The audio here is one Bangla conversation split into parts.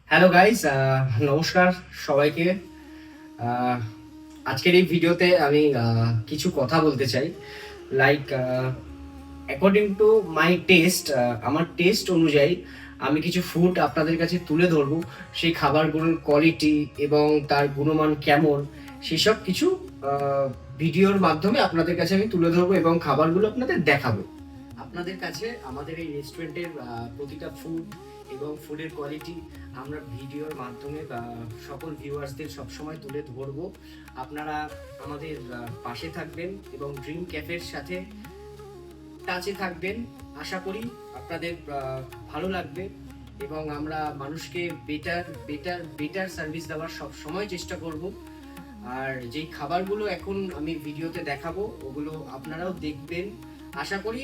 হ্যালো গাইস, নমস্কার সবাইকে। আহ, আজকের এই ভিডিওতে আমি কিছু কথা বলতে চাই। Like according to my test, আমার টেস্ট অনুযায়ী আমি কিছু ফুড আপনাদের কাছে তুলে ধরবো। সেই খাবারগুলোর কোয়ালিটি এবং তার গুণমান কেমন, সেসব কিছু ভিডিওর মাধ্যমে আপনাদের কাছে আমি তুলে ধরবো এবং খাবারগুলো আপনাদের দেখাবো। আপনাদের কাছে আমাদের এই রেস্টুরেন্টের প্রতিটা ফুড এবং ফুডের কোয়ালিটি আমরা ভিডিওর মাধ্যমে বা সকল ভিউয়ার্সদের সবসময় তুলে ধরবো। আপনারা আমাদের পাশে থাকবেন এবং ড্রিম ক্যাফের সাথে টাচে থাকবেন। আশা করি আপনাদের ভালো লাগবে এবং আমরা মানুষকে বেটার বেটার বেটার সার্ভিস দেওয়ার সব সময় চেষ্টা করব। আর যেই খাবারগুলো এখন আমি ভিডিওতে দেখাবো ওগুলো আপনারাও দেখবেন। আশা করি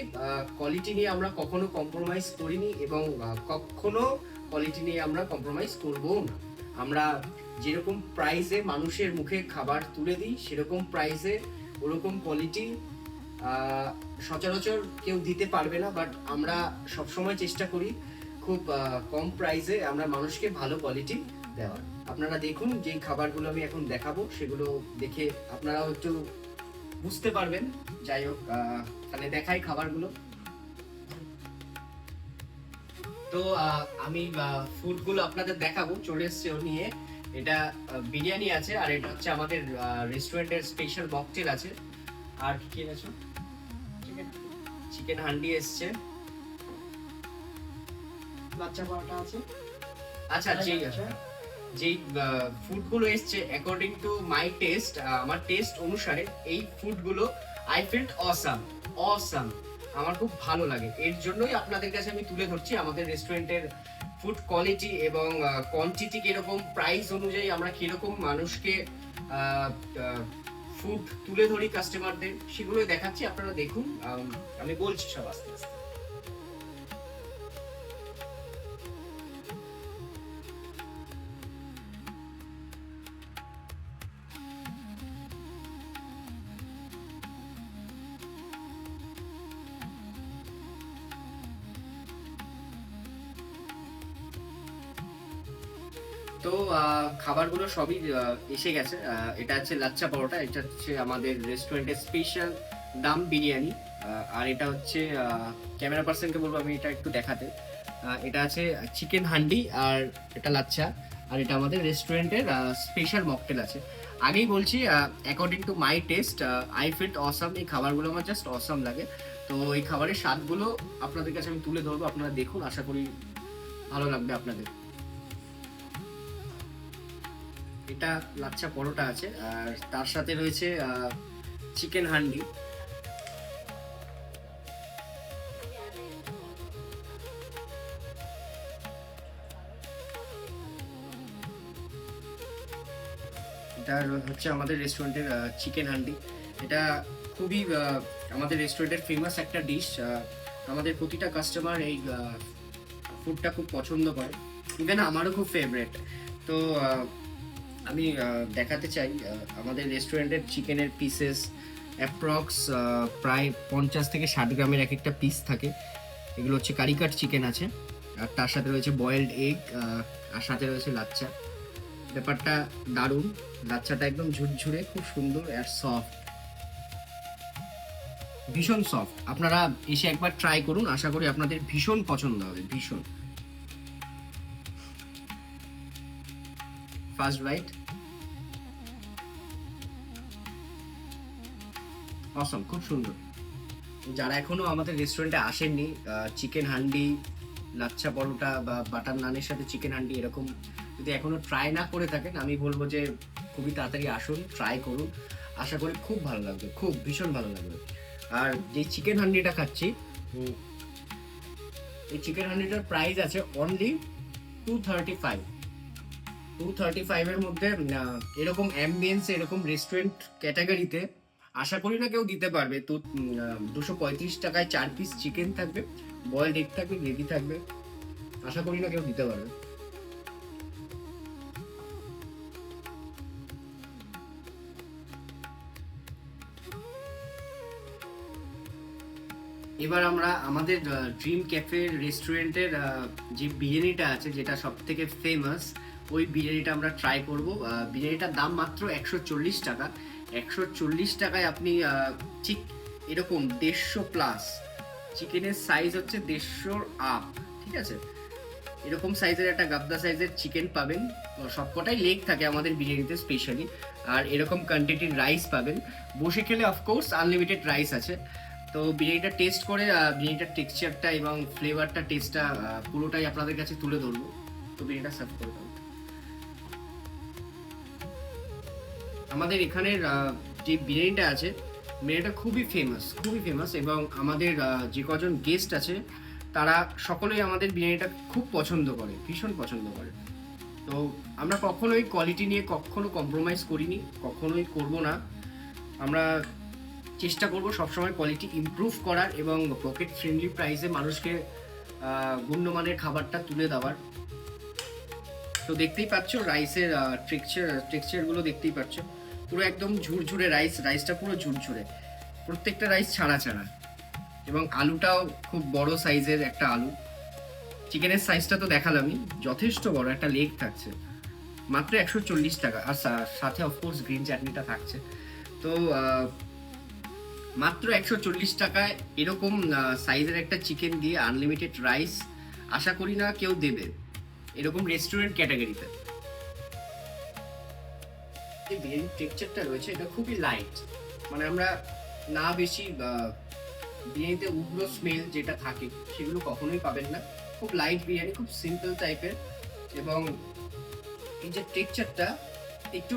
কোয়ালিটি নিয়ে আমরা কখনো কম্প্রোমাইজ করিনি এবং কখনো কোয়ালিটি নিয়ে আমরা কম্প্রোমাইজ করবও না। আমরা যেরকম প্রাইসে মানুষের মুখে খাবার তুলে দিই সেরকম প্রাইসে ওরকম কোয়ালিটি সচরাচর কেউ দিতে পারবে না, বাট আমরা সবসময় চেষ্টা করি খুব কম প্রাইসে আমরা মানুষকে ভালো কোয়ালিটি দেওয়ার। আপনারা দেখুন যে খাবারগুলো আমি এখন দেখাবো সেগুলো দেখে আপনারাও একটু বুঝতে পারবেন। যাই হোক, তাহলে দেখাই খাবারগুলো। তো আমি ফুডগুলো আপনাদের দেখাবো, চলে এসছে ও নিয়ে। এটা বিরিয়ানি আছে, আর এটা হচ্ছে আমাদের রেস্টুরেন্টের স্পেশাল মকটেল আছে। আর কি আছে? চিকেন চিকেন হান্ডি এসছে, লাচ্চা পরোটা আছে। আচ্ছা ঠিক আছে। যেই ফুডগুলো এসছে অ্যাকর্ডিং টু মাই টেস্ট, আমার টেস্ট অনুসারে এই ফুডগুলো আই ফিল্ড অসাম। অসাম আমার খুব ভালো লাগে, এর জন্যই আপনাদের কাছে আমি তুলে ধরছি আমাদের রেস্টুরেন্টের ফুড কোয়ালিটি এবং কোয়ান্টিটি কিরকম, প্রাইস অনুযায়ী আমরা কিরকম মানুষকে ফুড তুলে ধরি কাস্টমারদের, সেগুলোই দেখাচ্ছি। আপনারা দেখুন, আমি বলছি সব আস্তে আস্তে। তো খাবারগুলো সবই এসে গেছে। এটা হচ্ছে লাচ্চা পরোটা, এটা হচ্ছে আমাদের রেস্টুরেন্টের স্পেশাল দাম বিরিয়ানি। আর এটা হচ্ছে ক্যামেরা পার্সনকে বলবো আমি এটা একটু দেখাতে। এটা আছে চিকেন হান্ডি, আর এটা লাচ্চা, আর এটা আমাদের রেস্টুরেন্টের স্পেশাল মকটেল আছে। আগেই বলছি, according to my test I felt awesome. এই খাবারগুলো আমার জাস্ট অসাম লাগে। তো এই খাবারের স্বাদগুলো আপনাদের কাছে আমি তুলে ধরবো, আপনারা দেখুন, আশা করি ভালো লাগবে আপনাদের। এটা লাচ্ছা পরোটা আছে, আর তার সাথে রয়েছে চিকেন হান্ডি। এটা হচ্ছে আমাদের রেস্টুরেন্টের চিকেন হান্ডি। এটা খুবই আমাদের রেস্টুরেন্টের ফেমাস একটা ডিশ। আমাদের প্রতিটা কাস্টমার এই ফুডটা খুব পছন্দ করে, ইভেন আমারও খুব ফেভারেট। তো আমি দেখাতে চাই আমাদের রেস্টুরেন্টের চিকেনের পিসেস অ্যাপ্রক্স প্রায় 50 থেকে 60 গ্রামের এক একটা পিস থাকে। এগুলো হচ্ছে কারিকাট চিকেন আছে, আর তার সাথে রয়েছে বয়েলড এগ, আর সাথে রয়েছে লাচ্চা। ব্যাপারটা দারুণ, লাচ্চাটা একদম ঝুরঝুরে, খুব সুন্দর আর সফট, ভীষণ সফট। আপনারা এসে একবার ট্রাই করুন, আশা করি আপনাদের ভীষণ পছন্দ হবে, ভীষণ। ফার্স্ট বাইট, অসম, খুব সুন্দর। যারা এখনো আমাদের রেস্টুরেন্টে আসেননি, চিকেন হান্ডি, লাচ্ছা পরোটা বা বাটার নানের সাথে চিকেন হান্ডি এরকম যদি এখনো ট্রাই না করে থাকেন, আমি বলবো যে খুবই তাড়াতাড়ি আসুন, ট্রাই করুন। আশা করি খুব ভালো লাগবে, খুব ভীষণ ভালো লাগবে। আর যে চিকেন হান্ডিটা খাচ্ছি, এই চিকেন হান্ডিটার প্রাইস আছে অনলি 235। 235-এর মধ্যে এরকম অ্যাম্বিয়েন্স, এরকম রেস্টুরেন্ট ক্যাটাগরিতে আশা করি না কেউ দিতে পারবে। তো 235 টাকায় 4 পিস চিকেন থাকবে, বয়েলড এগ থাকবে, গ্রেভি থাকবে, আশা করি না কেউ দিতে পারবে। এবার আমরা আমাদের ড্রিম ক্যাফে রেস্টুরেন্টের যে বিরিয়ানিটা আছে, যেটা সব থেকে ফেমাস, ওই বিরিয়ানিটা আমরা ট্রাই করব। বিরিয়ানিটার দাম মাত্র 140 টাকা। 140 টাকায় আপনি ঠিক এরকম 150+ চিকেনের সাইজ হচ্ছে 150 আপ, ঠিক আছে, এরকম সাইজের একটা গাদ্দা সাইজের চিকেন পাবেন। তো সবকটাই লেগ থাকে আমাদের বিরিয়ানিতে স্পেশালি। আর এরকম কোয়ান্টিটির রাইস পাবেন। বসে খেলে অফকোর্স আনলিমিটেড রাইস আছে। তো বিরিয়ানিটা টেস্ট করে বিরিয়ানিটার টেক্সচারটা এবং ফ্লেভারটা, টেস্টটা পুরোটাই আপনাদের কাছে তুলে ধরবো। তো বিরিয়ানিটা সার্ভ করে দাও। আমাদের এখানের যে বিরিয়ানিটা আছে, বিরিয়ানিটা খুবই ফেমাস এবং আমাদের যে কজন গেস্ট আছে তারা সকলেই আমাদের বিরিয়ানিটা খুব পছন্দ করে, ভীষণ পছন্দ করে। তো আমরা কখনোই কোয়ালিটি নিয়ে কখনো কম্প্রোমাইজ করিনি, কখনোই করব না। আমরা চেষ্টা করব সবসময় কোয়ালিটি ইমপ্রুভ করার এবং পকেট ফ্রেন্ডলি প্রাইসে মানুষকে গুণমানের খাবারটা তুলে দেওয়ার। তো দেখতেই পাচ্ছ রাইসের টেক্সচারগুলো দেখতেই পাচ্ছ, পুরো একদম ঝুরঝুরে রাইসটা পুরো ঝুরঝুরে, প্রত্যেকটা রাইস ছাড়া ছাড়া। এবং আলুটাও খুব বড় সাইজের একটা আলু। চিকেনের সাইজটা তো দেখালামই, যথেষ্ট বড় একটা লেগ থাকছে। মাত্র 140 টাকা। আর সাথে অফকোর্স গ্রিন চাটনিটা থাকছে। তো মাত্র 140 টাকায় এরকম সাইজের একটা চিকেন দিয়ে আনলিমিটেড রাইস আশা করি না কেউ দেবে এরকম রেস্টুরেন্ট ক্যাটাগরিতে। যে বিরিয়ানির টেক্সচারটা রয়েছে এটা খুবই লাইট, মানে আমরা না বেশি বিরিয়ানিতে উগ্র স্মেল যেটা থাকে সেগুলো কখনোই পাবেন না। খুব লাইট বিরিয়ানি, খুব সিম্পল টাইপের। এবং এই যে টেক্সচারটা একটু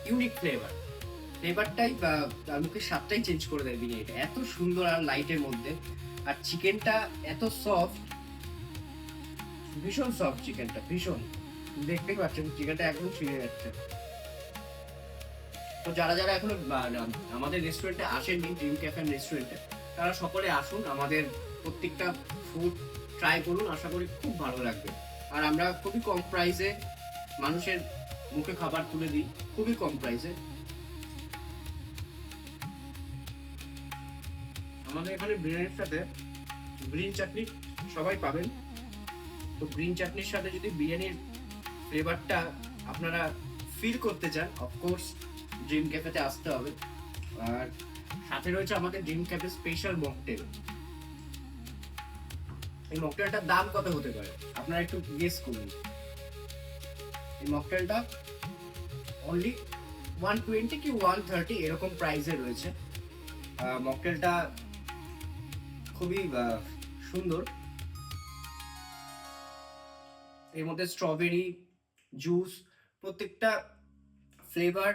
ইউনিক ফ্লেভারটাই তার মুখের স্বাদটাই চেঞ্জ করে দেয় বিরিয়ানিটা, এত সুন্দর আর লাইটের মধ্যে। আর চিকেনটা এত সফট, ভীষণ সফট চিকেনটা, ভীষণ। দেখতেই পাচ্ছেন চিকেনটা একদম ছিঁড়ে যাচ্ছে। তো যারা যারা এখনো আমাদের রেস্টুরেন্টে আসেননি, ড্রিম ক্যাফে রেস্টুরেন্টে, তারা সকলে আসুন, আমাদের প্রত্যেকটা ফুড ট্রাই করুন, আশা করি খুব ভালো লাগবে। আর আমরা খুবই কম প্রাইসে মানুষের মুখে খাবার তুলে দিই, খুবই কম প্রাইসে। আমাদের এখানে বিরিয়ানির সাথে গ্রিন চাটনি সবাই পাবেন। তো গ্রিন চাটনির সাথে যদি বিরিয়ানির ফ্লেভারটা আপনারা ফিল করতে চান, অফকোর্স ড্রিম ক্যাফেতে আসতে হবে। আর সাথে রয়েছে আমাদের ড্রিম ক্যাফে স্পেশাল মকটেল। এই মকটেলটার দাম কত হতে পারে আপনারা একটু গেস করুন। এই মকটেলটা অনলি 120 কি 130 এরকম প্রাইসে রয়েছে। মকটেলটা খুবই সুন্দর। এর মধ্যে স্ট্রবেরি জুস, প্রত্যেকটা ফ্লেভার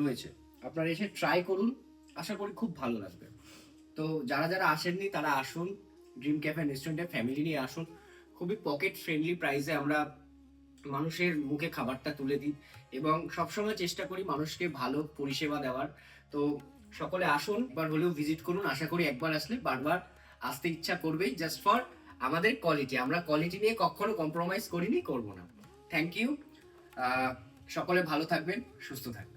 রয়েছে। আপনারা এসে ট্রাই করুন, আশা করি খুব ভালো লাগবে। তো যারা যারা আসেননি তারা আসুন, ড্রিম ক্যাফে রেস্টুরেন্টে ফ্যামিলি নিয়ে আসুন। খুবই পকেট ফ্রেন্ডলি প্রাইসে আমরা মানুষের মুখে খাবারটা তুলে দিই এবং সবসময় চেষ্টা করি মানুষকে ভালো পরিষেবা দেওয়ার। তো সকলে আসুন, একবার হলেও ভিজিট করুন। আশা করি একবার আসলে বারবার আসতে ইচ্ছা করবেই, জাস্ট ফর আমাদের কোয়ালিটি। আমরা কোয়ালিটি নিয়ে কখনো কম্প্রোমাইজ করিনি, করবো না। Thank you. সকলে ভালো থাকবেন, সুস্থ থাকবেন।